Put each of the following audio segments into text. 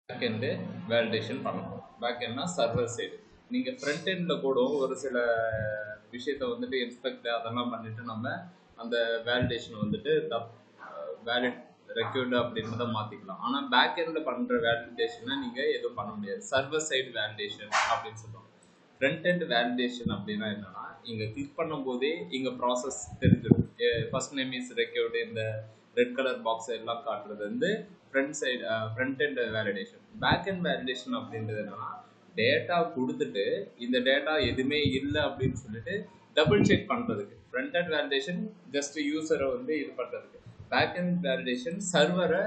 Back end validation பண்ணணும். Back எண்ட்னா server side. நீங்கள் ஃப்ரண்ட் எண்டில் கூட ஒரு சில விஷயத்த வந்துட்டு இன்ஸ்பெக்ட் அதெல்லாம் பண்ணிட்டு நம்ம அந்த வேலிடேஷன் வந்துட்டு வேலிட் ரெக்யூர்டு அப்படின்றத மாற்றிக்கலாம். ஆனால் பேக் எண்டில் பண்ணுற வேலிடேஷனை நீங்கள் எதுவும் பண்ண முடியாது. சர்வர் சைடு வேலிடேஷன் அப்படின்னு சொல்லுவாங்க. ஃப்ரண்ட் எண்ட் வேலிடேஷன் அப்படின்னா என்னன்னா, இங்கே கிளிக் பண்ணும்போதே இங்கே ப்ராசஸ் தெரிஞ்சிடும். ஃபர்ஸ்ட் நேம் இஸ் ரெக்யூர்டு இந்த ரெட் கலர் பாக்ஸ் எல்லாம் காட்டுறது வந்து front end validation. Back end validation அப்படின்றது என்னன்னா, டேட்டா கொடுத்துட்டு இந்த டேட்டா எதுவுமே இல்லை அப்படின்னு சொல்லிட்டு டபுள் செக் பண்ணுறதுக்கு. ஃப்ரண்ட் எண்ட் வேலிடேஷன் ஜஸ்ட் யூசரை வந்து இது பண்ணுறதுக்கு. பேக் எண்ட் வேலிடேஷன் சர்வரை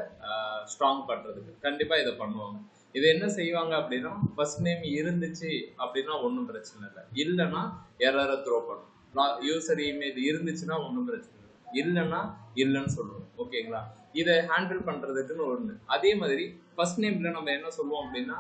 ஸ்ட்ராங் பண்ணுறதுக்கு கண்டிப்பாக இதை பண்ணுவாங்க. இது என்ன செய்வாங்க அப்படின்னா, ஃபர்ஸ்ட் நேம் இருந்துச்சு அப்படின்னா ஒன்றும் பிரச்சனை இல்லை, இல்லைன்னா எரரை த்ரோ பண்ணும். யூசர் இமெயில் இருந்துச்சுன்னா ஒன்றும் பிரச்சனை இல்லை, இல்லைன்னா இல்லைன்னு சொல்லுவோம். ஓகேங்களா? இதை ஹேண்டில் பண்ணுறதுக்குன்னு ஒன்று. அதே மாதிரி ஃபர்ஸ்ட் நேமில் நம்ம என்ன சொல்லுவோம் அப்படின்னா,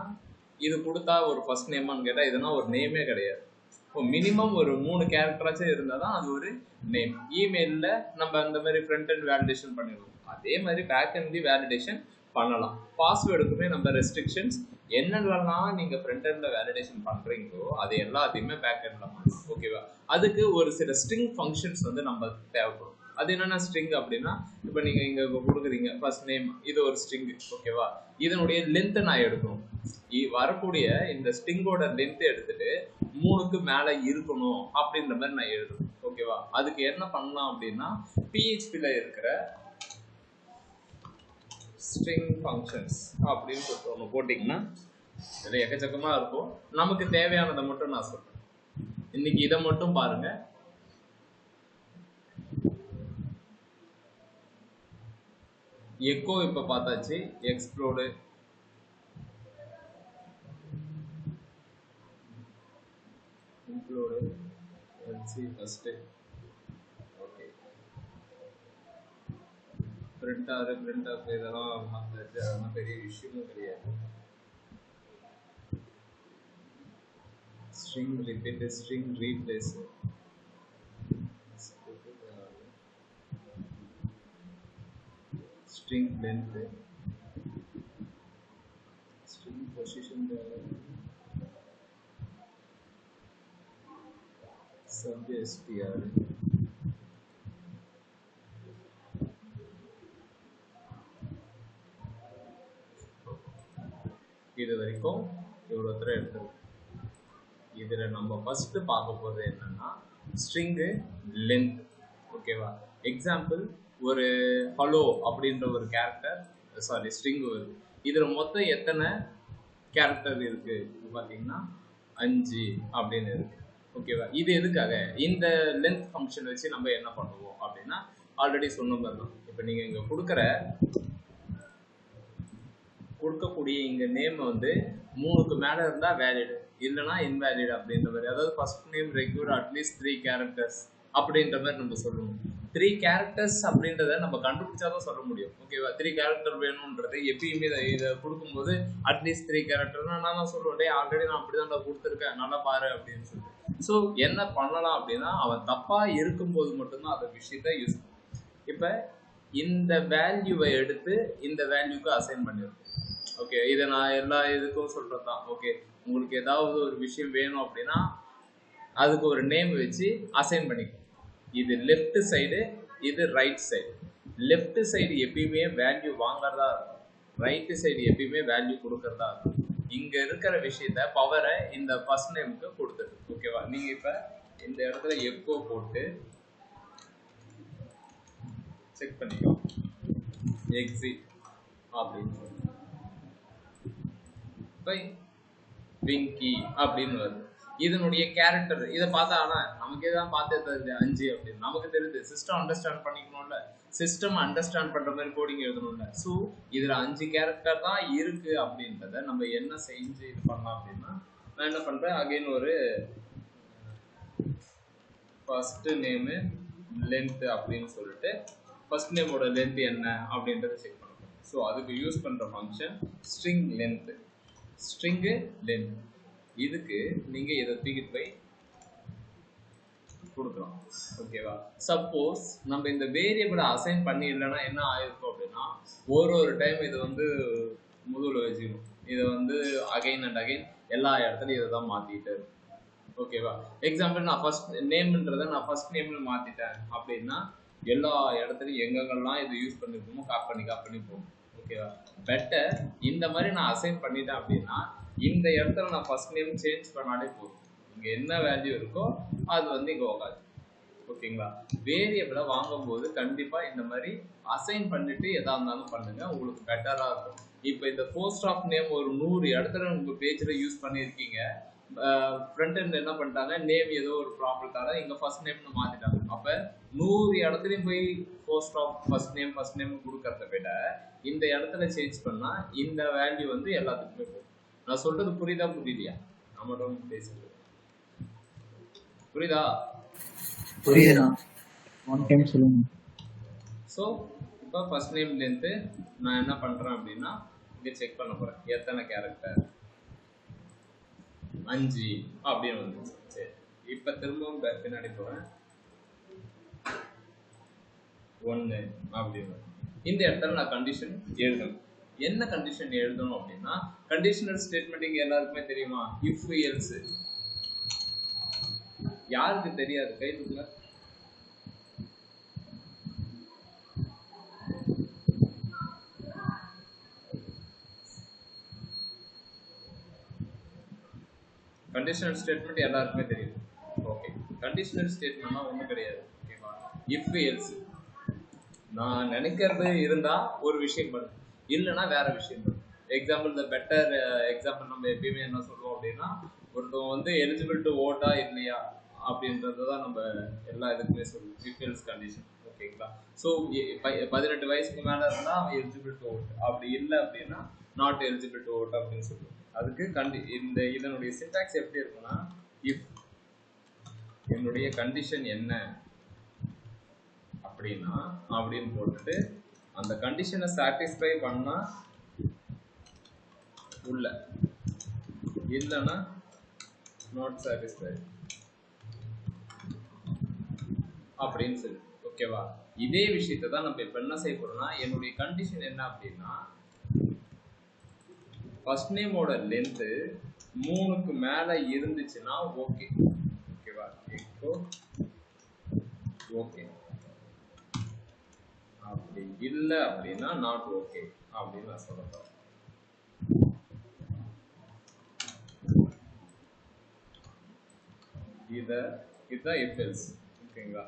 இது கொடுத்தா ஒரு ஃபர்ஸ்ட் நேமான்னு கேட்டால் இதெல்லாம் ஒரு நேமே கிடையாது. இப்போ மினிமம் ஒரு 3 கேரக்டராச்சும் இருந்தால் தான் அது ஒரு நேம். இமெயிலில் நம்ம அந்த மாதிரி ஃப்ரண்ட் எண்ட் வேலிடேஷன் பண்ணிடுவோம். அதே மாதிரி பேக் எண்ட் வேலிடேஷன் பண்ணலாம். பாஸ்வேர்டுக்குமே நம்ம ரெஸ்ட்ரிக்ஷன்ஸ் என்னென்னலாம் நீங்கள் ஃப்ரண்ட் எண்டில் வேலிடேஷன் பண்ணுறீங்களோ அது எல்லாத்தையுமே பேக் எண்டில் பண்ணலாம். ஓகேவா? அதுக்கு ஒரு சில ஸ்ட்ரிங் ஃபங்க்ஷன்ஸ் வந்து நம்ம தேவைப்படும். அது என்னென்ன ஸ்ட்ரிங் அப்படின்னா, இப்போ நீங்கள் இங்கே கொடுக்குறீங்க ஃபர்ஸ்ட் நேம், இது ஒரு ஸ்ட்ரிங். ஓகேவா? இதனுடைய லென்த்தை நான் எடுக்கணும். வரக்கூடிய இந்த ஸ்ட்ரிங்கோட லென்த் எடுத்துட்டு 3க்கு மேலே இருக்கணும் அப்படின்ற மாதிரி நான் எழுதுறேன். ஓகேவா? அதுக்கு என்ன பண்ணலாம் அப்படின்னா, PHP-ல இருக்கிற ஸ்ட்ரிங் ஃபங்க்ஷன்ஸ் அப்படின்னு சொல்லிட்டு ஒன்று போட்டிங்கன்னா இதில் எக்கச்சக்கமாக இருக்கும். நமக்கு தேவையானதை மட்டும் நான் சொல்கிறேன். இன்னைக்கு இதை மட்டும் பாருங்க. எக்கோ இப்போ பார்த்தாச்சு. Explode, include, lcfirst. Okay, printf இதெல்லாம் பார்த்தாச்சு. அதெல்லாம் பெரிய விஷயமும் கிடையாது. String repeat, string replace, string length, string position, sub str, இது வரைக்கும் இவ்வளோ தூரம் எடுத்துருக்கோம். இதில் நம்ம ஃபர்ஸ்ட் பார்க்க போகிறது என்னன்னா ஸ்ட்ரிங்கு லென்த். ஓகேவா? எக்ஸாம்பிள், ஒரு ஹலோ அப்படின்ற ஒரு கேரக்டர் ஸ்ட்ரிங் வருது. இதில் மொத்தம் எத்தனை கேரக்டர் இருக்கு பார்த்தீங்கன்னா 5 அப்படின்னு இருக்கு. ஓகேவா? இது எதுக்காக? இந்த லென்த் ஃபங்க்ஷன் வச்சு நம்ம என்ன பண்ணுவோம் அப்படின்னா, ஆல்ரெடி சொன்ன மாதிரி தான். இப்போ நீங்கள் இங்கே கொடுக்கக்கூடிய இங்கே நேம் வந்து 3க்கு மேலே இருந்தால் வேலிடு, இல்லைனா இன்வேலிட் அப்படின்ற மாதிரி. அதாவது first name require at least 3 characters அப்படின்ற மாதிரி நம்ம சொல்லணும். 3 கேரக்டர்ஸ் அப்படின்றத நம்ம கண்டுபிடிச்சாதான் சொல்ல முடியும். ஓகேவா? 3 கேரக்டர் வேணும்ன்றது எப்பயுமே இதை கொடுக்கும்போது அட்லீஸ்ட் 3 கேரக்டர்னா நான் தான் சொல்லுவேன், டே ஆல்ரெடி நான் அப்படிதான் கொடுத்துருக்கேன், நல்லா பாரு அப்படின்னு சொல்லிட்டு. ஸோ என்ன பண்ணலாம் அப்படின்னா, அவன் தப்பாக இருக்கும்போது மட்டும்தான் அந்த விஷயத்த யூஸ் பண்ணும். இப்போ இந்த வேல்யூவை எடுத்து இந்த வேல்யூக்கு அசைன் பண்ணிருக்கோம். ஓகே, இதை நான் எல்லா இதுக்கும் சொல்கிறது தான். ஓகே, உங்களுக்கு ஏதாவது ஒரு விஷயம் வேணும் அப்படின்னா அதுக்கு ஒரு நேம் வச்சு அசைன் பண்ணிக்கும். இது லெஃப்ட் சைடு, இது ரைட் சைடு. லெஃப்ட் சைடு எப்பயுமே வேல்யூ வாங்கறதா இருக்கும், ரைட் சைடு எப்பயுமே வேல்யூ கொடுக்கறதா இருக்கும். இங்கே இருக்கிற விஷயத்த பவரை இந்த ஃபர்ஸ்ட் நேமுக்கு கொடுத்துரு. ஓகேவா? நீங்கள் இப்போ இந்த இடத்துல எக்கோ போட்டு செக் பண்ணிக்கோ, எக்ஸிட் அப்படின்னு சொல்லி இப்போ விங்கி அப்படின்னு வருது. இதனுடைய கேரக்டர் இதை பார்த்தா, ஆனால் நமக்கு எதாவது பார்த்தே தெரியுது 5 அப்படின்னு நமக்கு தெரியுது. சிஸ்டம் அண்டர்ஸ்டாண்ட் பண்ணிக்கணும்ல, சிஸ்டம் அண்டர்ஸ்டாண்ட் பண்ணுற மாதிரி கோடிங் எழுதணும்ல. ஸோ இதில் 5 கேரக்டர் தான் இருக்குது அப்படின்றத நம்ம என்ன செஞ்சு இது பண்ணலாம் அப்படின்னா, நான் என்ன பண்ணுறேன், அகைன் ஒரு ஃபர்ஸ்ட் நேமு லென்த் அப்படின்னு சொல்லிட்டு ஃபர்ஸ்ட் நேமோட லென்த் என்ன அப்படின்றத செக் பண்ணுறோம். ஸோ அதுக்கு யூஸ் பண்ணுற function string length. String length இதுக்கு நீங்கள் இதை தூக்கிட்டு போய் கொடுக்கலாம். ஓகேவா? சப்போஸ் நம்ம இந்த வேரியபிளை அசைன் பண்ணி இல்லைன்னா என்ன ஆயிருக்கும் அப்படின்னா, ஒரு டைம் இது வந்து முதல்ல வச்சுக்கணும். இதை வந்து அகைன் அண்ட் அகைன் எல்லா இடத்துலையும் இதை தான் மாற்றிட்டு இருக்கும். ஓகேவா? எக்ஸாம்பிள் நான் ஃபர்ஸ்ட் நேம்ன்றதை நான் ஃபர்ஸ்ட் நேம்ல மாற்றிட்டேன் அப்படின்னா எல்லா இடத்துலையும் எங்கெங்கெல்லாம் இதை யூஸ் பண்ணிருக்கோமோ காப் பண்ணி போகும். ஓகேவா? பெட்டர் இந்த மாதிரி நான் அசைன் பண்ணிட்டேன் அப்படின்னா இந்த இடத்துல நான் ஃபர்ஸ்ட் நேம் சேஞ்ச் பண்ணாலே போதும். இங்கே என்ன வேல்யூ இருக்கோ அது வந்து இங்கே உட்காது. ஓகேங்களா? வேரியபிளை வாங்கும்போது கண்டிப்பாக இந்த மாதிரி அசைன் பண்ணிட்டு எதா இருந்தாலும் பண்ணுங்க, உங்களுக்கு பெட்டராக இருக்கும். இப்போ இந்த போஸ்ட் ஆஃப் நேம் ஒரு 100 இடத்துல உங்கள் பேஜில் யூஸ் பண்ணியிருக்கீங்க. ஃப்ரண்ட் எண்ட் என்ன பண்ணிட்டாங்க, நேம் ஏதோ ஒரு ப்ராப்ளத்தால இங்கே ஃபர்ஸ்ட் நேம்னு மாற்றிட்டாங்க. அப்போ 100 இடத்துலையும் போய் போஸ்ட் ஆஃப் ஃபர்ஸ்ட் நேம் கொடுக்கறத விட இந்த இடத்துல சேஞ்ச் பண்ணால் இந்த வேல்யூ வந்து எல்லாத்துக்குமே போகும். நான் சொல்றது புரியுதா புரியலையா? நான் மட்டும் பேசுறது புரியுதா? புரியுதா? ஒன் டைம் சொல்லுங்க. ஸோ இப்போ ஃபர்ஸ்ட் நேம்லேருந்து நான் என்ன பண்ணுறேன் அப்படின்னா இங்கே செக் பண்ண போகிறேன் எத்தனை கேரக்டர், 5 அப்படின்னு வந்துச்சு. சரி, இப்போ திரும்பவும் பின்னாடி போகிறேன், 1 அப்படின்னு. இந்த இடத்துல நான் கண்டிஷன் எழுதணும். என்ன கண்டிஷன் எழுதணும் அப்படின்னா கண்டிஷனல் ஸ்டேட்மெண்ட் இங்கே எல்லாருக்குமே தெரியுமா? If else. யாருக்கு தெரியாது? கை தூக்குங்க. கண்டிஷனல் ஸ்டேட்மெண்ட் எல்லாருக்குமே தெரியும். ஓகே, கண்டிஷனல் ஸ்டேட்மெண்ட்னா ஒன்றும் கிடையாது. ஓகேவா? இஃப் எல்ஸ் நான் நினைக்கிறது இருந்தா ஒரு விஷயம் பண்ணு, இல்லைன்னா வேற விஷயம் பண்ணு. எக்ஸாம்பிள் த பெட்டர் எக்ஸாம்பிள் நம்ம எப்பயுமே என்ன சொல்லுவோம் அப்படின்னா ஒருத்தவங்க வந்து எலிஜிபிள் டு ஓட்டா இல்லையா அப்படின்றத தான் நம்ம எல்லா இதுக்குமே சொல்லுவோம், இஃப் எல்ஸ் கண்டிஷன். ஓகேங்களா? ஸோ 18 வயசுக்கு மேலே இருந்தால் அவன் எலிஜிபிள் டு ஓட், அப்படி இல்லை அப்படின்னா நாட் எலிஜிபிள் டு ஓட் அப்படின்னு சொல்லுவோம். அதுக்கு இதனுடைய சின்டாக்ஸ் எப்படி இருக்குன்னா இஃப் என்னுடைய கண்டிஷன் என்ன அப்படின்னா அப்படின்னு போட்டுட்டு அந்த கண்டிஷனை சாட்டிஸ்ஃபை பண்ணா உள்ள, இல்லைன்னா நாட் சாட்டிஸ்ஃபை அப்படின்னு சொல்லி. ஓகேவா? இதே விஷயத்தை தான் நம்ம இப்போ என்ன செய்ய போறோம்னா என்னுடைய கண்டிஷன் என்ன அப்படின்னா ஃபர்ஸ்ட் நேமோட லென்த்து 3க்கு மேலே இருந்துச்சுன்னா ஓகே. ஓகேவா? இப்போ ஓகே, அப்படி இல்லை அப்படின்னா நாட் ஓகே அப்படின்னு நான் சொல்ல போறேன். இதுதான் இஃப் எல்ஸ். ஓகேங்களா?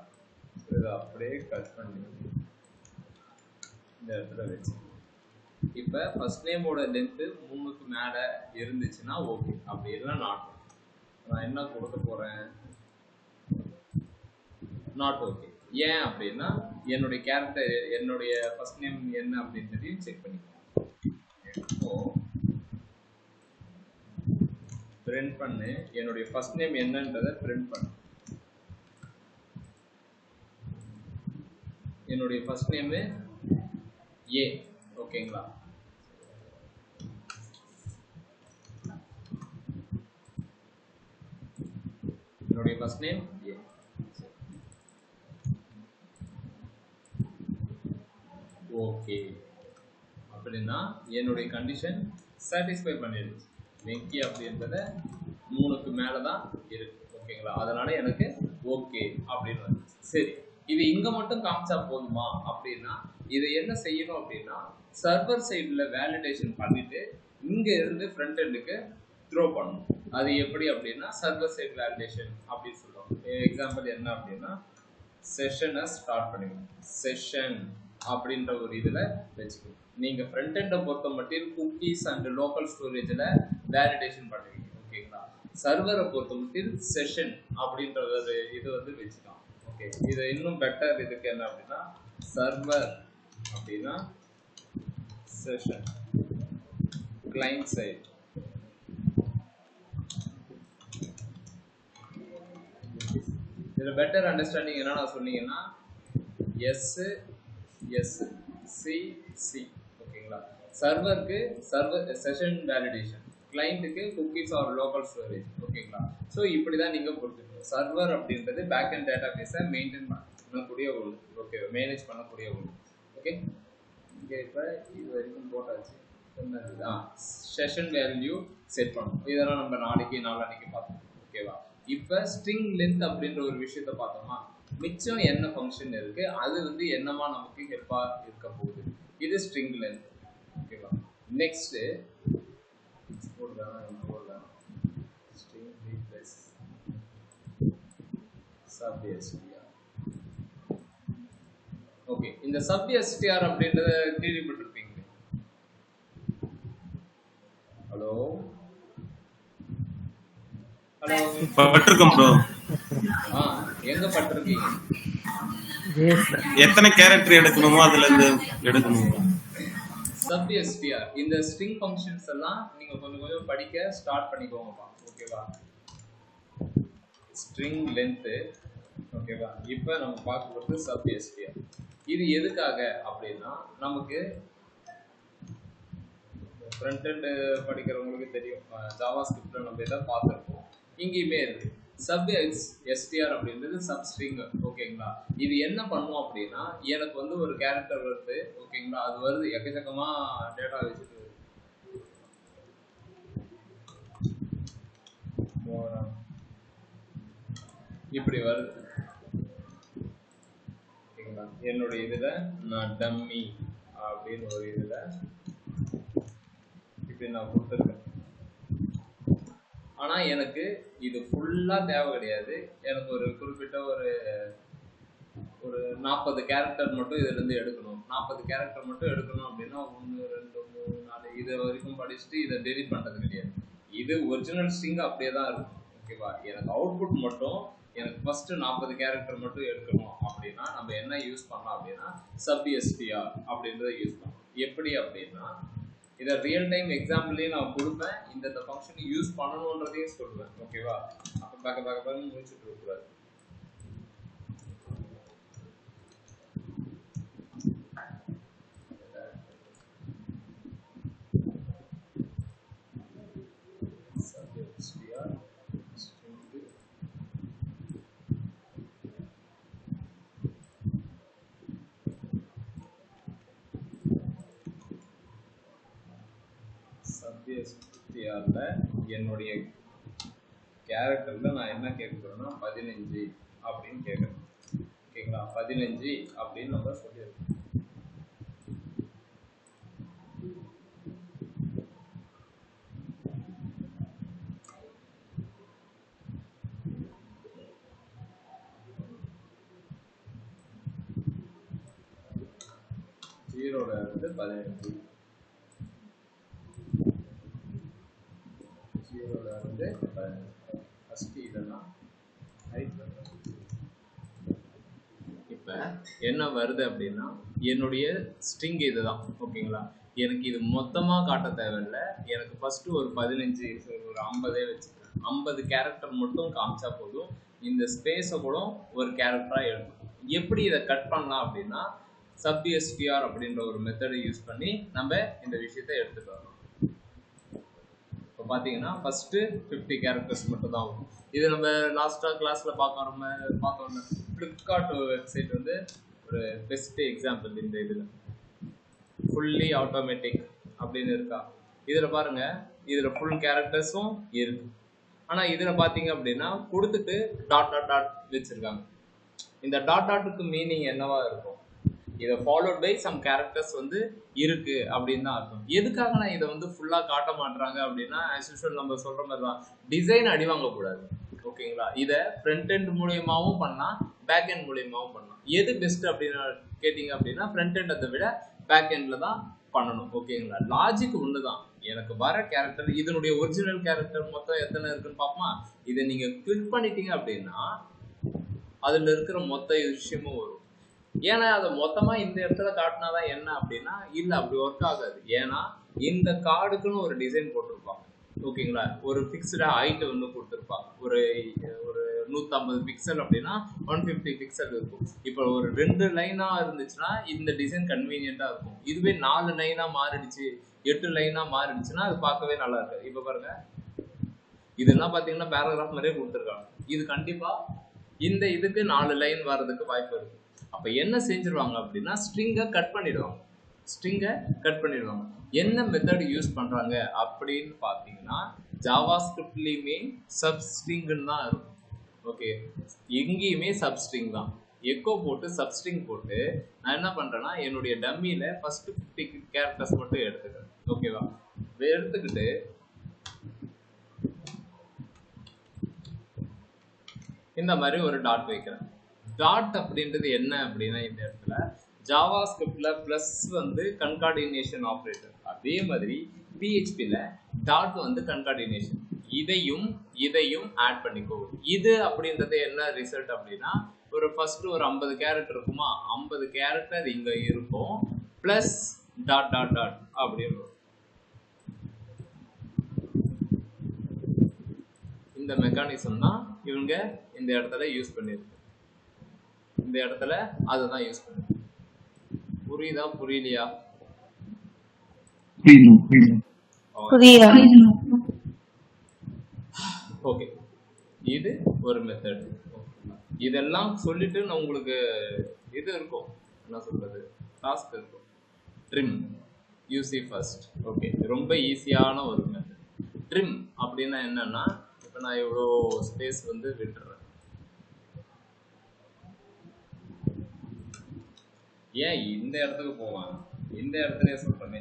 இதை அப்படியே கட் பண்ணி இந்த இடத்துல வச்சு இப்போ ஃபர்ஸ்ட் நேமோட லென்த்து 3க்கு மேலே இருந்துச்சுன்னா ஓகே, அப்படி இல்லை நாட். நான் என்ன கொடுக்க போகிறேன்? Not okay. ஏன் அப்படின்னா என்னுடைய கேரக்டர் என்னுடைய ஃபர்ஸ்ட் நேம் என்ன அப்படின்றதையும் செக் பண்ணிக்கலாம். இப்போ பிரிண்ட் பண்ணு, என்னுடைய ஃபர்ஸ்ட் நேம் என்னன்றதை பிரிண்ட் பண்ணு. என்னுடைய ஃபர்ஸ்ட் நேம் ஏ. ஓகேங்களா? என்னுடைய ஃபர்ஸ்ட் நேம் ஏ. ஓகே அப்படின்னா என்னுடைய கண்டிஷன் சாட்டிஸ்ஃபை பண்ணிடுச்சு. வெங்கி அப்படின்றத 3க்கு மேலே தான் இருக்கு. ஓகேங்களா? அதனால எனக்கு ஓகே அப்படின்னு வந்துச்சு. சரி, இது இங்கே மட்டும் காமிச்சா போதுமா அப்படின்னா இதை என்ன செய்யணும் அப்படின்னா சர்வர் சைடில் வேலிடேஷன் பண்ணிட்டு இங்கே இருந்து ஃப்ரண்ட் எண்டுக்கு த்ரோ பண்ணணும். அது எப்படி அப்படின்னா சர்வர் சைட் வேலிடேஷன் அப்படின்னு சொல்லுவோம். எக்ஸாம்பிள் என்ன அப்படின்னா செஷனை ஸ்டார்ட் பண்ணிக்கணும். செஷன் அப்படின்ற ஒரு இதில் வச்சுக்கணும். நீங்கள் ஃப்ரண்ட் எண்டை பொறுத்த மட்டும் குக்கீஸ் அண்ட் லோக்கல் ஸ்டோரேஜில் வேலிடேஷன் பண்ணுவீங்க. ஓகேங்களா? சர்வரை பொறுத்த மட்டும் செஷன் அப்படின்ற ஒரு இது வந்து வச்சுக்கலாம். ஓகே, இது இன்னும் பெட்டர் இதுக்கு என்ன அப்படின்னா சர்வர் அப்படின்னா செஷன் கிளைண்ட் சைட். இதில் பெட்டர் அண்டர்ஸ்டாண்டிங் என்னென்ன சொன்னீங்கன்னா SC. ஓகேங்களா? சர்வருக்கு சர்வர் செஷன் வேலிடேஷன், கிளைண்ட்டுக்கு குக்கீஸ் ஆர் லோக்கல் ஸ்டோரேஜ். ஓகேங்களா? ஸோ இப்படி தான் நீங்கள் கொடுத்துருக்கோம். சர்வர் அப்படின்றது பேக் அண்ட் டேட்டா பேஸை மெயின்டைன் பண்ணக்கூடிய ஒன்று. ஓகே, மேனேஜ் பண்ணக்கூடிய ஒன்று. ஓகே, இங்கே இப்போ இது வரைக்கும் போட்டாச்சு. செஷன் வேல்யூ செட் பண்ணணும். இதெல்லாம் நம்ம நாளைக்கு பார்த்தோம். ஓகேவா? இப்போ ஸ்ட்ரிங் லென்த் அப்படின்ற ஒரு விஷயத்த பார்த்தோமா, மிச்சம் என்ன ஃபங்க்ஷன் இருக்கு, அது வந்து என்னமா நமக்கு ஹெல்ப்பா இருக்க போகுது. இது ஸ்ட்ரிங் லென்த். ஓகேவா? Next string replace sub STR. Okay, இந்த சப் எஸ்டிஆர் அப்படின்றத கேள்விப்பட்டிருப்பீங்க. ஹலோ ஹலோ பட்டிருக்கோம் ப்ரோ. எங்க பட்டிருக்கீங்க? எத்தனை கேரக்டர் எடுக்கணுமோ அதுல இருந்து எடுக்கணும். சப் எஸ்டிஆர் இந்த ஸ்ட்ரிங் ஃபங்க்ஷன்ஸ் எல்லாம் நீங்க கொஞ்சம் படிக்க ஸ்டார்ட் பண்ணிக்கோங்கப்பா. ஓகேவா? String length. ஓகேவா? இப்போ நம்ம பார்க்க போகிறது சப் எஸ்டிஆர். இது எதுக்காக அப்படின்னா, நமக்கு ஃப்ரண்ட் எண்ட் படிக்கிறவங்களுக்கு தெரியும், ஜாவா ஸ்கிரிப்ட்ல நம்ம இதை பார்த்துருப்போம். இங்கேயுமே இருக்கு சப் எஸ்டிஆர் அப்படின்றது சப் ஸ்ட்ரிங். ஓகேங்களா? இது என்ன பண்ணும் அப்படின்னா, எனக்கு வந்து ஒரு கேரக்டர் வருது. ஓகேங்களா? அது வருது எக்கச்சக்கமா டேட்டா வச்சுட்டு இப்படி வருது. ஓகேங்களா? என்னுடைய இதுல நான் டம்மி அப்படின்னு ஒரு இதுல இப்படி நான் கொடுத்துருக்கேன். ஆனா எனக்கு இது ஃபுல்லா தேவை கிடையாது. எனக்கு ஒரு குறிப்பிட்ட ஒரு 40 கேரக்டர் மட்டும் இதுல இருந்து எடுக்கணும். 40 கேரக்டர் மட்டும் எடுக்கணும் அப்படின்னா 1 2 3 4 இது வரைக்கும் படிச்சுட்டு இதை டெலிட் பண்றது கிடையாது. இது ஒரிஜினல் ஸ்ட்ரிங் அப்படியே தான் இருக்கும். ஓகேவா? எனக்கு அவுட்புட் மட்டும் எனக்கு ஃபர்ஸ்ட் 40 கேரக்டர் மட்டும் எடுக்கணும் அப்படின்னா நம்ம என்ன யூஸ் பண்ணலாம் அப்படின்னா சப் எஸ்டிஆர் அப்படின்றத யூஸ் பண்ணலாம். எப்படி அப்படின்னா, இதை ரியல் டைம் எக்ஸாம்பிள்லேயே நான் கொடுப்பேன். இந்த ஃபங்க்ஷனை யூஸ் பண்ணணுன்றதையும் சொல்லுவேன். ஓகேவா? அப்போ பேக்க முடிச்சுட்டு இருக்கக்கூடாது. என்னுடைய கேரக்டர்ல நான் என்ன கேட்கிறேன்னா 15 அப்படின்னு கேட்கறேன். ஓகேங்களா? 15 அப்படின்னு நம்ம சொல்லியிருக்கோம். ஜீரோல இருந்து 15 இப்போ என்ன வருது அப்படின்னா, என்னுடைய ஸ்ட்ரிங் இதுதான். ஓகேங்களா? எனக்கு இது மொத்தமாக காட்ட தேவையில்லை. எனக்கு ஃபர்ஸ்ட் ஒரு 15 ஒரு 50 வச்சுக்கிறேன். 50 கேரக்டர் மட்டும் காமிச்சா போதும். இந்த ஸ்பேஸை கூட ஒரு கேரக்டராக எடுக்கும். எப்படி இதை கட் பண்ணலாம் அப்படின்னா, சப் எஸ்டிஆர் அப்படின்ற ஒரு மெத்தடை யூஸ் பண்ணி நம்ம இந்த விஷயத்தை எடுத்துட்டு வரலாம். இப்போ பார்த்தீங்கன்னா ஃபர்ஸ்ட் 50 கேரக்டர்ஸ் மட்டும் தான் வரும். இது நம்ம லாஸ்ட்டாக கிளாஸில் பார்த்தோம்னா ஃப்ளிப்கார்ட் வெப்சைட் வந்து ஒரு பெஸ்ட் எக்ஸாம்பிள். இந்த இதில் ஃபுல்லி ஆட்டோமேட்டிக் அப்படின்னு இருக்கா. இதில் பாருங்க, இதில் ஃபுல் கேரக்டர்ஸும் இருக்கு. ஆனால் இதில் பார்த்தீங்க அப்படின்னா கொடுத்துட்டு டாட் டாட் டாட் வச்சிருக்காங்க. இந்த டாட் டாட்டுக்கு மீனிங் என்னவா இருக்கும்? இதை ஃபாலோட் பை சம் கேரக்டர்ஸ் வந்து இருக்கு அப்படின்னு தான் அர்த்தம். எதுக்காக நான் இதை வந்து ஃபுல்லா காட்ட மாட்டாங்க அப்படின்னா, ஆஸ் யூஷுவல் நம்ம சொல்ற மாதிரி தான், டிசைன் அடி வாங்கக்கூடாது. ஓகேங்களா? இதை ஃப்ரண்ட் எண்ட் மூலியமாகவும் பண்ணலாம், பேக் எண்ட் மூலியமாகவும் பண்ணலாம். எது பெஸ்ட் அப்படின்னு கேட்டீங்க அப்படின்னா, ஃப்ரண்ட் எண்ட் அதை விட பேக் எண்ட்ல தான் பண்ணணும். ஓகேங்களா? லாஜிக் ஒன்று தான். எனக்கு வர கேரக்டர், இதனுடைய ஒரிஜினல் கேரக்டர் மொத்தம் எத்தனை இருக்குன்னு பார்ப்போமா? இதை நீங்க கிளிக் பண்ணிட்டீங்க அப்படின்னா அதுல இருக்கிற மொத்த விஷயமும் வரும். ஏன்னா அதை மொத்தமா இந்த இடத்துல காட்டினாதான் என்ன அப்படின்னா, இல்ல அப்படி ஒர்க் ஆகாது. ஏன்னா இந்த கார்டுக்குன்னு ஒரு டிசைன் போட்டிருப்பாங்க. ஓகேங்களா? ஒரு பிக்ஸ்டா ஹைட் வந்து கொடுத்துருப்பாங்க. ஒரு 150 பிக்சல் அப்படின்னா 150 பிக்சல் இருக்கும். இப்போ ஒரு 2 லைனா இருந்துச்சுன்னா இந்த டிசைன் கன்வீனியன்ட்டா இருக்கும். இதுவே 4 லைனா மாறிடுச்சு, 8 லைனா மாறிடுச்சுன்னா அது பார்க்கவே நல்லா இருக்கு. இப்போ பாருங்க, இதெல்லாம் பாத்தீங்கன்னா பேராகிராஃப் மாதிரியே கொடுத்துருக்காங்க. இது கண்டிப்பா இந்த இதுக்கு 4 லைன் வர்றதுக்கு வாய்ப்பு இருக்கு. அப்ப என்ன செஞ்சிருவாங்க அப்படின்னா, ஸ்ட்ரிங்கை கட் பண்ணிடுவாங்க. என்ன மெத்தட் யூஸ் பண்ணுறாங்க அப்படின்னு பார்த்தீங்கன்னா ஜாவா ஸ்கிரிப்ட்லேயுமே சப்ஸ்ட்ரிங்குன்னு தான் இருக்கும். ஓகே, எங்கேயுமே சப்ஸ்ட்ரிங் தான். எக்கோ போட்டு சப்ஸ்ட்ரிங் போட்டு நான் என்ன பண்ணுறேன்னா என்னுடைய டம்மியில் ஃபஸ்ட்டு 50 கேரக்டர்ஸ் மட்டும் எடுத்துக்கிறேன். ஓகேவா, எடுத்துக்கிட்டு இந்த மாதிரி ஒரு டாட் வைக்கிறேன். டாட் அப்படின்றது என்ன அப்படின்னா இந்த இடத்துல ஜாவா ஸ்கிரிப்ட்ல ப்ளஸ் வந்து கன்கார்டினேஷன் ஆப்ரேட்டர், அதே மாதிரி பிஹெச்பியில் டாட் வந்து கன்கார்டினேஷன். இதையும் ஆட் பண்ணிக்கோ. இது அப்படின்றது என்ன ரிசல்ட் அப்படின்னா ஒரு ஃபர்ஸ்ட் ஒரு 50 கேரக்டர் இருக்குமா, 50 கேரக்டர் இங்க இருக்கும் பிளஸ் டாட் டாட் டாட் அப்படின்னு. இந்த மெக்கானிசம் தான் இவங்க இந்த இடத்துல யூஸ் பண்ணிருக்கு. இந்த இடத்துல அதுதான் யூஸ் பண்ணிருக்கு. புரியுதா புரியலையா? புரியுதா? ஓகே, இது ஒரு மெத்தட். இதெல்லாம் சொல்லிட்டு நான் உங்களுக்கு இது இருக்கும், என்ன சொல்றது, டாஸ்க் இருக்கும். Trim UC first. ஓகே, ரொம்ப ஈஸியான ஒரு மெத்தட். ட்ரிம் அப்படின்னா என்னன்னா இப்போ நான் இவ்வளோ ஸ்பேஸ் வந்து விட்டுறேன். ஏன் இந்த இடத்துக்கு போவான், இந்த இடத்துலயே சொல்றேனே.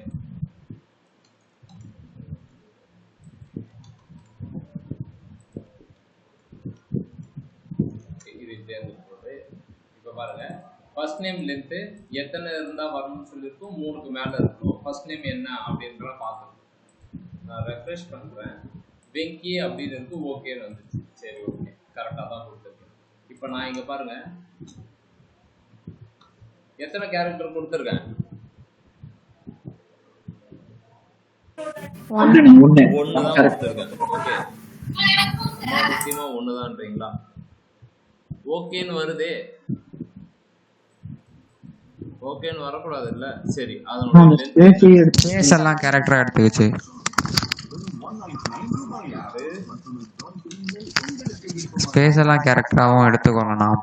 இது சேர்ந்து போகுது. இப்போ பாருங்க, ஃபர்ஸ்ட் நேம் லென்த்து எத்தனை இருந்தால் வரணும்னு சொல்லியிருக்கோம், 3க்கு மேலே இருக்கணும். ஃபர்ஸ்ட் நேம் என்ன அப்படின்றத பார்த்துக்கணும். நான் ரெஃப்ரெஷ் பண்ணுறேன், வெங்கி அப்படின்னு இருக்கு, ஓகேன்னு வந்துச்சு. சரி, ஓகே, கரெக்டாக தான் கொடுத்துருக்கேன். இப்போ நான் இங்கே பாருங்க எத்தனை கேரக்டர் கொடுத்துருக்கேன், 1 தான் கொடுத்துருக்கேன். ஓகே, நிச்சயமா 1 தான்றீங்களா? ஓகேன்னு வருதே, ஓகேன்னு வரக்கூடாது இல்ல? சரி, அதனோட ஸ்பேஸ் எல்லாம் கேரக்டரா எடுத்துக்கிச்சு. ஸ்பேஸ் எல்லாம் கேரக்டராவும் எடுத்துக்கணும்.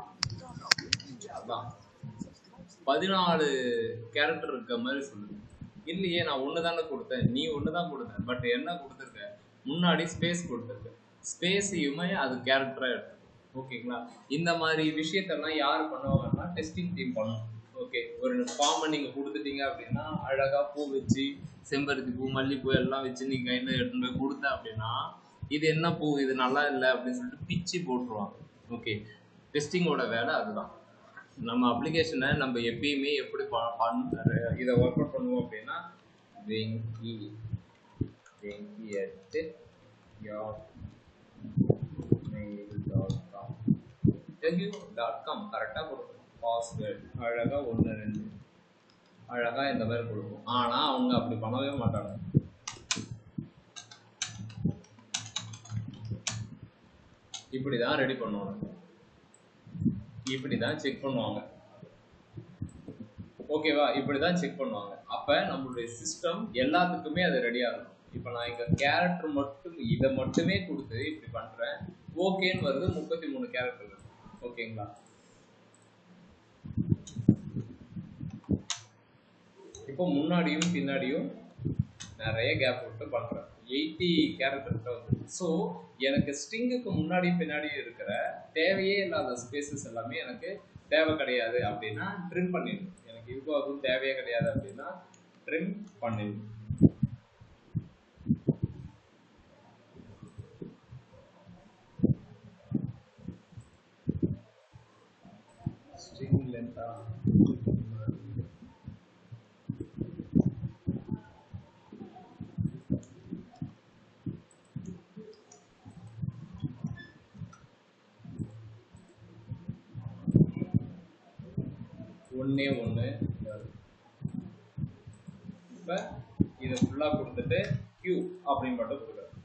14 கேரக்டர் இருக்க மாதிரி சொல்லுங்க. இல்லையே, நான் 1 தானே கொடுத்தேன், நீ 1 தான் கொடுத்த, பட் என்ன கொடுத்துருக்க, முன்னாடி ஸ்பேஸ் கொடுத்துருக்க. ஸ்பேஸையுமே அது கேரக்டரா எடுத்து. ஓகேங்களா? இந்த மாதிரி விஷயத்தெல்லாம் யார் பண்ணுவாங்கன்னா டெஸ்டிங் டீம் பண்ணணும். ஓகே, ஒரு ஃபார்மை நீங்கள் கொடுத்துட்டீங்க அப்படின்னா அழகாக பூ வச்சு செம்பருத்தி பூ மல்லிப்பூ எல்லாம் வச்சு நீங்கள் கையில் எடுத்துன்னு போய் கொடுத்த அப்படின்னா இது என்ன பூ, இது நல்லா இல்லை அப்படின்னு சொல்லிட்டு பிச்சு போட்டுருவாங்க. ஓகே, டெஸ்டிங்கோட வேலை அதுதான். நம்ம அப்ளிகேஷனை நம்ம எப்பயுமே எப்படி இதை ஒர்க் அவுட் பண்ணுவோம் அப்படின்னா வெங்கி at yahoo.com கரெக்டாக கொடுக்கும். பாஸ்வேர்டு அழகாக 1 2 அழகாக இந்த மாதிரி கொடுக்கும். ஆனால் அவங்க அப்படி பண்ணவே மாட்டாங்க. இப்படி தான் ரெடி பண்ணுவாங்க, இப்படி தான் செக் பண்ணுவாங்க. ஓகேவா? இப்படி தான் செக் பண்ணுவாங்க. அப்போ நம்மளுடைய சிஸ்டம் எல்லாத்துக்குமே அது ரெடியாக இருக்கும். இப்போ நான் இங்கே கேரக்டர் மட்டும் இதை மட்டுமே கொடுத்து இப்படி பண்ணுறேன், ஓகேன்னு வருது. 33 கேரக்டர் இருக்கு. ஓகேங்களா? இப்போ முன்னாடியும் பின்னாடியும் நிறைய கேப் விட்டு பண்ணுறேன். 80 கேரக்டர்கிட்ட வந்து. ஸோ எனக்கு ஸ்ட்ரிங்குக்கு முன்னாடி பின்னாடி இருக்கிற தேவையே இல்லாத ஸ்பேசஸ் எல்லாமே எனக்கு தேவை கிடையாது அப்படின்னா ட்ரிம் பண்ணிடணும். எனக்கு இதுக்கும் அதுவும் தேவையே கிடையாது அப்படின்னா ட்ரிம் பண்ணிடணும். ஸ்ட்ரிங் லென்த்தா ஒன்னே ஒன்று. இப்போ இதை ஃபுல்லாக கொடுத்துட்டு கியூ அப்படின்னு மட்டும் கொடுக்குறேன்.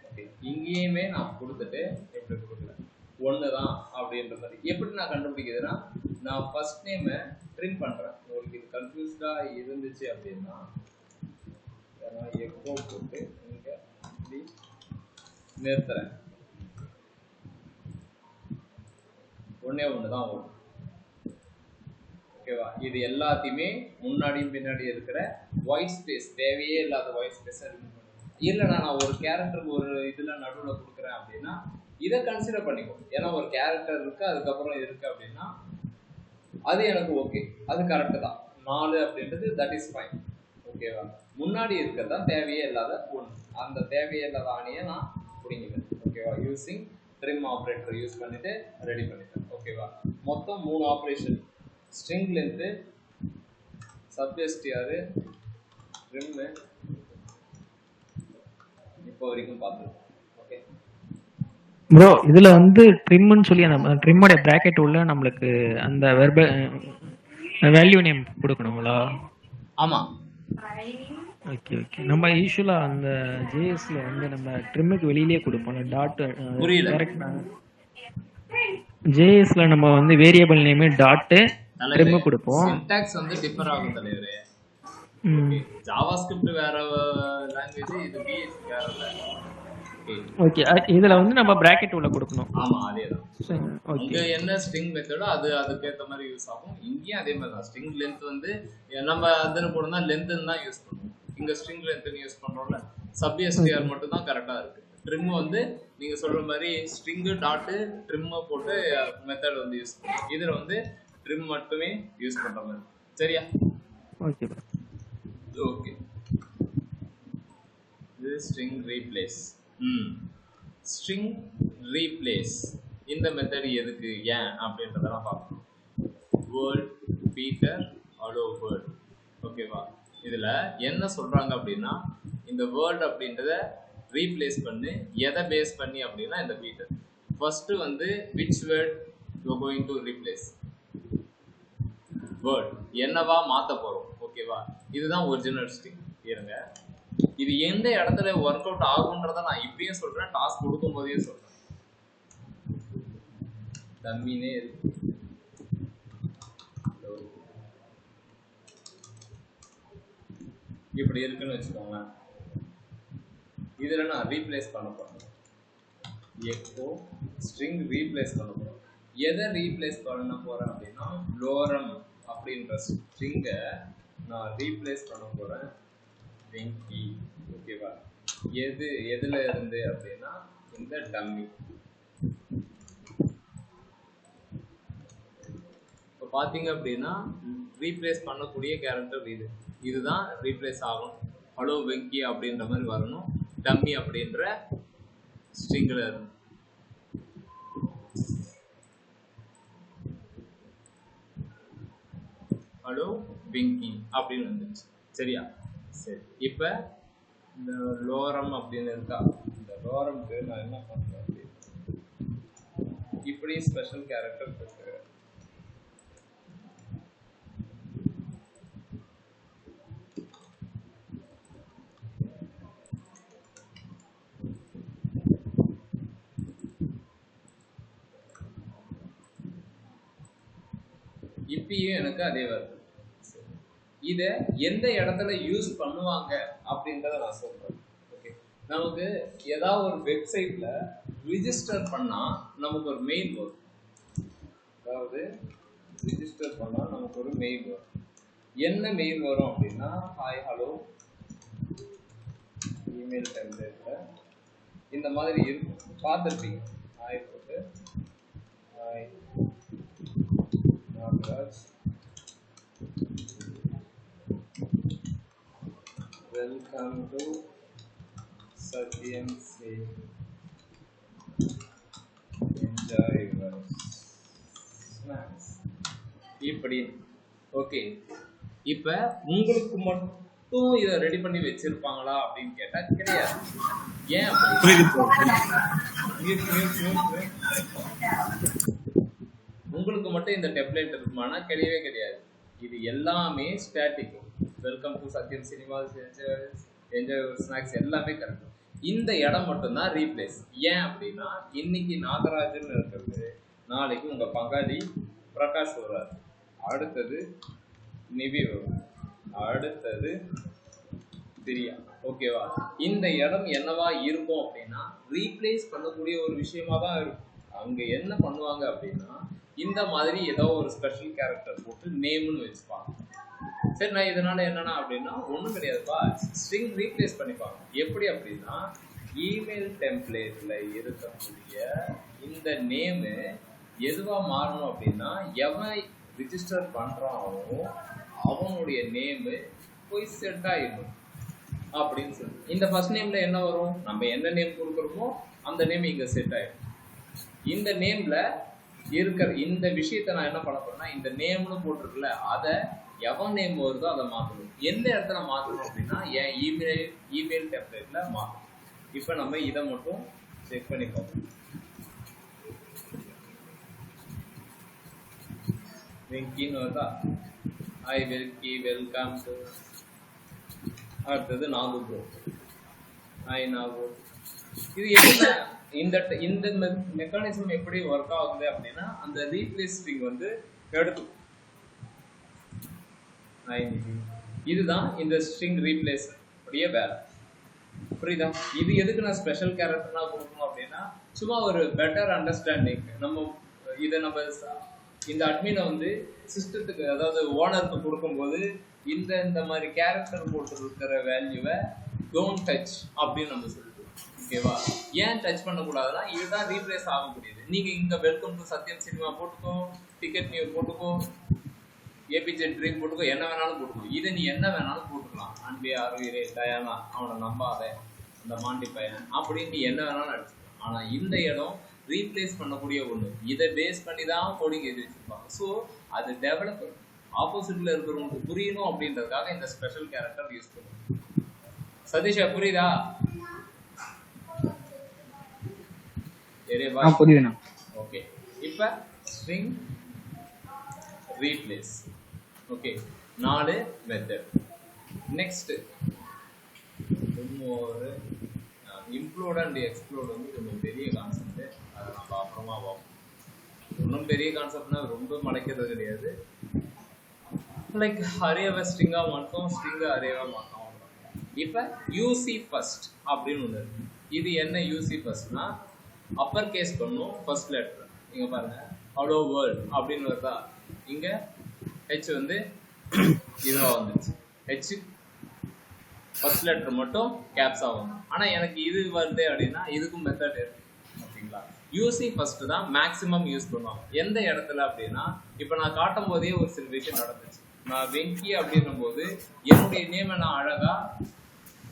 ஓகே, இங்கேயுமே நான் கொடுத்துட்டு எப்படி கொடுக்குறேன், 1 தான் அப்படின்ற மாதிரி. எப்படி நான் கண்டுபிடிக்கிறதுனா நான் ஃபர்ஸ்ட் நேமை ட்ரிம் பண்ணுறேன். உங்களுக்கு இது கன்ஃபியூஸ்டாக இருந்துச்சு அப்படின்னா எக்கோ போட்டு இங்கே இப்படி நிறுத்துறேன். 1 தான் வரும். ஓகேவா? இது எல்லாத்தையுமே முன்னாடியும் பின்னாடி இருக்கிற ஒயிட் ஸ்பேஸ், தேவையே இல்லாத ஒயிட் ஸ்பேஸை ரிமூவ் பண்ணுவோம். இல்லைனா நான் ஒரு கேரக்டருக்கு ஒரு இதில் நடுவில் கொடுக்குறேன் அப்படின்னா இதை கன்சிடர் பண்ணிக்கோ. ஏன்னா ஒரு கேரக்டர் இருக்குது, அதுக்கப்புறம் இருக்குது அப்படின்னா அது எனக்கு ஓகே, அது கரெக்டு தான். 4 அப்படின்றது தட் இஸ் ஃபைன். ஓகேவா? முன்னாடி இருக்கிறது தான் தேவையே இல்லாத ஒன்று. அந்த தேவையே இல்லாத ஆணியை நான் பிடிங்கிட்டேன். ஓகேவா? யூஸிங் ட்ரிம் ஆப்ரேட்டர் யூஸ் பண்ணிட்டு ரெடி பண்ணிட்டேன். ஓகேவா? மொத்தம் 3 ஆப்ரேஷன். ஸ்ட்ரிங் லென்த்து, சப்எஸ்டிஆர், ட்ரிம்மு இப்போ வரைக்கும் பார்த்துருக்கோம். ஓகே ப்ரோ, இதுல வந்து ட்ரிம்னு சொல்லி அந்த ட்ரிம்மோட பிராக்கெட் உள்ள நம்மளுக்கு அந்த வேல்யூ நேம் கொடுக்கணுங்களா? ஆமாம். Okay okay. நம்ம யூஸ்வலா அந்த ஜேஎஸ்ல வந்து நம்ம ட்ரிம்முக்கு வெளியிலேயே கொடுப்போம் டாட். புரியல. கரெக்டா? ஜேஎஸ்ல நம்ம வந்து வேரியபிள் நேம் டாட் ட்ரிம் கொடுப்போம். சின்டாக்ஸ் வந்து டிஃபர் ஆகும் தலைவரே. ஜாவாஸ்கிரிப்ட் வேற லாங்குவேஜ், இது PHP வேற லாங்குவேஜ். ஓகே, இதுல வந்து நம்ம பிராக்கெட் உள்ள கொடுக்கணும். ஆமா, அதேதான். ஓகே. இங்க என்ன ஸ்ட்ரிங் மெத்தடோ அது அதுக்கு ஏத்த மாதிரி யூஸ் ஆகும். இங்கேயும் அதே மாதிரி தான். ஸ்ட்ரிங் லென்த் வந்து நம்ம அதுன்னு போடணும்னா லென்த்னு தான் யூஸ் பண்ணுவோம். இங்க ஸ்ட்ரிங் லென்த்னு யூஸ் பண்றோம்ல, சப்எஸ்டிஆர் மட்டும் தான் கரெக்டா இருக்கு. ட்ரிம் வந்து நீங்க சொல்ற மாதிரி ஸ்ட்ரிங் டாட் ட்ரிம் போட்டு மெத்தட் வந்து யூஸ் பண்ணுவோம். இதுல வந்து ட்ரிம் மட்டுமே யூஸ் பண்ற மாதிரி. சரியா? Okay okay. இது ஸ்ட்ரிங் ரீப்ளேஸ். ஸ்ட்ரிங் ரீப்ளேஸ் இந்த மெத்தட் எதுக்கு, ஏன் அப்படின்றதெல்லாம் பார்க்கணும். World Peter hello world. ஓகேவா? இதில் என்ன சொல்கிறாங்க அப்படின்னா, இந்த வேர்ல்ட் அப்படின்றத ரீப்ளேஸ் பண்ணி எதை பேஸ் பண்ணி அப்படின்னா இந்த பீட்டர். ஃபஸ்ட்டு வந்து which word you going to replace, word என்னவா மாற்ற போகிறோம். ஓகேவா? இதுதான் ஒரிஜினல் ஸ்ட்ரிங். இருங்க, இது எந்த இடத்துல ஒர்க் அவுட் ஆகுன்றத நான் இப்பயும் சொல்றேன், டாஸ்க் கொடுக்கும் போதே சொல்றேன். தம்மினே இருக்கு. இப்படி இருக்குன்னு வச்சுக்கோங்க. இதுல நான் ரீப்ளேஸ் பண்ண போறேன். எக்கோ ஸ்ட்ரிங் ரீப்ளேஸ் பண்ண போறேன். எதை ரீப்ளேஸ் பண்ண போறேன் அப்படின்னா லோரம் அப்படின்ற ஸ்ட்ரிங்கை நான் ரீப்ளேஸ் பண்ண போறேன் வெங்கி. ஓகேவா? எதுல இருந்து அப்படின்னா இந்த டம்மி. இப்போ பார்த்தீங்க அப்படின்னா ரீப்ளேஸ் பண்ணக்கூடிய கேரக்டர் இதுதான் ரீப்ளேஸ் ஆகும். ஹலோ வெங்கி அப்படின்ற மாதிரி வரணும். டம்மி அப்படின்ற ஸ்ட்ரிங்கில் இருந்து. ஹலோ வெங்கி அப்படின்னு வந்துச்சு. சரியா? சரி, இப்போ இந்த லோரம் அப்படின்னு இருக்கா, இந்த லோரம்க்கு நான் என்ன பண்ணுறேன் அப்படின்னு இப்படி ஸ்பெஷல் கேரக்டர் கொடுத்துருக்கேன். இப்பயும் எனக்கு அதே வருது. இதை எந்த இடத்துல யூஸ் பண்ணுவாங்க அப்படின்றத நான் சொல்றேன். ஓகே, நமக்கு ஏதாவது ஒரு வெப்சைட்ல ரிஜிஸ்டர் பண்ணா நமக்கு ஒரு மெயில் வரும். அதாவது ரிஜிஸ்டர் பண்ணா நமக்கு ஒரு மெயில் வரும். என்ன மெயில் வரும் அப்படின்னா ஹாய் ஹலோ இமெயில் டெம்ப்ளேட்ல இந்த மாதிரி இருக்கும், பார்த்துருப்பீங்க. ஹாய் போட்டு hi Nagaraj welcome to Sathyam say enjoy your snacks இப்படி. ஓகே, இப்போ உங்களுக்கு மட்டும் இதை ரெடி பண்ணி வச்சிருப்பாங்களா அப்படின்னு கேட்டால் கிடையாது. ஏன் உங்களுக்கு மட்டும் இந்த டெம்ப்ளேட் இருக்குமானா கிடையவே கிடையாது. இது எல்லாமே static. Welcome to Sathyam cinema enjoy snacks எல்லாமே கரெக்ட். இந்த இடம் மட்டும்தான் ரீப்ளேஸ். ஏன் அப்படின்னா இன்னைக்கு நாகராஜன் இருக்கிறது, நாளைக்கு உங்க பங்காளி பிரகாஷ் வருவார், அடுத்தது நிவி வரும், அடுத்தது பிரியா. ஓகேவா? இந்த இடம் என்னவா இருக்கும் அப்படின்னா ரீப்ளேஸ் பண்ணக்கூடிய ஒரு விஷயமா தான் இருக்கும். அங்க என்ன பண்ணுவாங்க அப்படின்னா இந்த மாதிரி ஏதோ ஒரு ஸ்பெஷல் கேரக்டர் போட்டு நேம்னு வச்சுப்பாங்க. சரி, நான் இதனால என்னன்னா அப்படின்னா ஒன்றும் கிடையாதுப்பா, ஸ்ட்ரிங் ரீப்ளேஸ் பண்ணிப்பாங்க. எப்படி அப்படின்னா இமெயில் டெம்ப்ளேட்ல இருக்கக்கூடிய இந்த நேமு எதுவா மாறணும் அப்படின்னா எவன் ரிஜிஸ்டர் பண்றானோ அவனுடைய நேமு போய் செட் ஆயிடும் அப்படின்னு சொல்லி. இந்த ஃபர்ஸ்ட் நேம்ல என்ன வரும், நம்ம என்ன நேம் கொடுக்குறோமோ அந்த நேம் இங்க செட் ஆயிடும். இந்த நேம்ல இருக்கிற இந்த விஷயத்த நான் என்ன பண்ண போறேன்னா இந்த நேம்னு போட்டிருக்குல்ல அதை எவன் நேம் வருதோ அதை மாற்றணும். எந்த இடத்துல மாற்றணும் அப்படின்னா என் இமெயில் டெம்ப்ளேட்ல மாற்றணும். இப்போ நம்ம இதை மட்டும் செக் பண்ணி பார்ப்போம். வெங்கின்னு வருதா, ஐ வெல்கி வெல்கம் டு, அடுத்தது நாகு ப்ரோ, ஐ நாகு. இது என்ன இந்த இந்த மெக்கானிசம் எப்படி ஒர்க் ஆகுது அப்படின்னா அந்த ரீப்ளேஸ் ஸ்ட்ரிங் வந்து எடுத்து இதுதான் இந்த ஸ்ட்ரிங் ரீப்ளேஸ் உடைய வேலை. புரியுதா? இது எதுக்கு நான் ஸ்பெஷல் கேரக்டர்னா கொடுக்கணும் அப்படின்னா சும்மா ஒரு பெட்டர் அண்டர்ஸ்டாண்டிங். இதை நம்ம இந்த அட்மினை வந்து சிஸ்டத்துக்கு அதாவது ஓனருக்கு கொடுக்கும்போது இந்த மாதிரி கேரக்டர் போட்டு இருக்கிற வேல்யூவை டோன்ட் டச் அப்படின்னு நம்ம சொல்லிடுவோம். ஓகேவா? ஏன் டச் பண்ணக்கூடாதுன்னா இதுதான் ரீப்ளேஸ் ஆகக்கூடியது. நீங்க இங்க வெல்கம் டு சத்யம் சினிமா போட்டுக்கோ, டிக்கெட் நியூ போட்டுக்கோ, ஏபிஜே ட்ரீம் போட்டுக்கோ, என்ன வேணாலும் போட்டுக்கோ. இதை நீ என்ன வேணாலும் போட்டுக்கலாம். அன்பே அருவிரே டயானா, அவனை நம்பாத, அந்த மாண்டி பையன் அப்படின்னு நீ என்ன வேணாலும் அடிச்சுக்கலாம். ஆனா இந்த இடம் ரீப்ளேஸ் பண்ணக்கூடிய ஒண்ணு. இதை பேஸ் பண்ணி தான் கோடிங் எழுதி வச்சிருப்பாங்க. ஸோ அது டெவலப்பர் ஆப்போசிட்ல இருக்கிறவங்களுக்கு புரியணும் அப்படின்றதுக்காக இந்த ஸ்பெஷல் கேரக்டர் யூஸ் பண்ணுவோம். சதீஷா புரியுதா? புரியுதுண்ணா. ஓகே, இப்போ string replace. Okay, 4 method. Next இன்னொரு இம்ப்ளோட் அண்ட் எக்ஸ்ப்ளோட் வந்து கொஞ்சம் பெரிய கான்செப்ட். அதை நம்ம அப்புறமா பார்ப்போம். இன்னும் பெரிய கான்செப்ட்னா ரொம்ப மலைக்கிறது கிடையாது. லைக் அரேவை ஸ்ட்ரிங்காக மாற்றோம், ஸ்ட்ரிங்கை அரேவாக மாற்றோம். இப்போ யூசி ஃபர்ஸ்ட் அப்படின்னு ஒன்று இருக்கு. இது என்ன யூசி ஃபர்ஸ்ட்னா அப்பர் கேஸ் பண்ணும் ஃபர்ஸ்ட் லெட்டர். இங்கே பாருங்க, ஹலோ வேர்ல்ட் அப்படின்னு வருதா, இங்கே ஹெச் வந்து இதுவாக வந்துச்சு. ஹெச் ஃபர்ஸ்ட் லெட்டர் மட்டும் கேப்ஸ் ஆகும். ஆனால் எனக்கு இது வருது அப்படின்னா இதுக்கும் மெத்தட் இருக்கு. ஓகேங்களா? யூசி ஃபர்ஸ்ட் தான் மேக்ஸிமம் யூஸ் பண்ணுவாங்க. எந்த இடத்துல அப்படின்னா இப்போ நான் காட்டும் போதே ஒரு சில விஷயம் நடந்துச்சு. நான் வெங்கி அப்படின்னும் போது என்னுடைய நேமை நான் அழகாக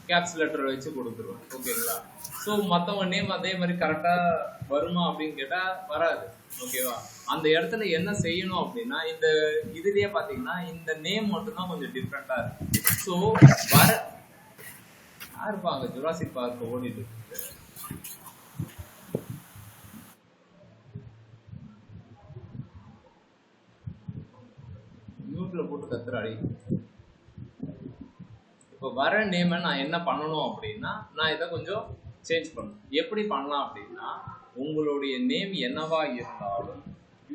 கேப்ஸ் லெட்டர் வச்சு கொடுத்துருவேன். ஓகேங்களா? ஸோ மற்றவங்க நேம் அதே மாதிரி கரெக்டாக வருமா அப்படின்னு கேட்டால் வராது. ஓகேவா? அந்த இடத்துல என்ன செய்யணும் அப்படின்னா இந்த இதுலேயே பார்த்தீங்கன்னா இந்த நேம் மட்டும்தான் கொஞ்சம் டிஃப்ரெண்ட்டாக இருக்கு. ஸோ வர யாருப்பாங்க ஜுராசிக் பார்க்க ஓடிட்டு மியூட்ல போட்டு கத்துறாடி. இப்போ வர நேமை நான் என்ன பண்ணணும் அப்படின்னா நான் இதை கொஞ்சம் சேஞ்ச் பண்ணணும். எப்படி பண்ணலாம் அப்படின்னா உங்களுடைய நேம் என்னவா இருந்தாலும்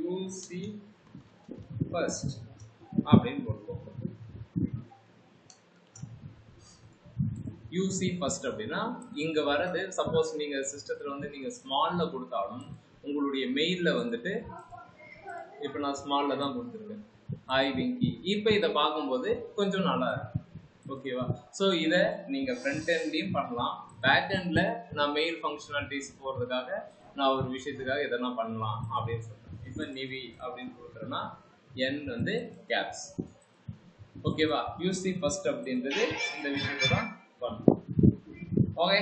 யூசி ஃபர்ஸ்ட் அப்படின்னு போட்டுக்கோங்க. யூசி ஃபர்ஸ்ட் அப்படின்னா இங்க வரது சப்போஸ் நீங்க சிஸ்டத்துல வந்து நீங்க ஸ்மால்ல கொடுத்தாலும் உங்களுடைய மெயில்ல வந்துட்டு இப்போ நான் ஸ்மால்ல தான் கொடுத்துருக்கேன் ஹாய் விங்கி. இப்போ இதை பார்க்கும்போது கொஞ்சம் நல்லா இருக்கு. ஓகேவா? ஸோ இதை நீங்கள் ஃப்ரண்ட் எண்ட்லையும் பண்ணலாம், பேக் எண்டில் நான் மெயில் ஃபங்க்ஷனாலிட்டிஸ் போகிறதுக்காக நான் ஒரு விஷயத்துக்காக எதனா பண்ணலாம் அப்படின்னு சொல்கிறேன். இப்போ நிவி அப்படின்னு கொடுக்குறேன்னா என் வந்து கேப்ஸ். ஓகேவா? யூசி ஃபர்ஸ்ட் அப்படின்றது இந்த விஷயத்தை தான் பண்ணணும். ஓகே.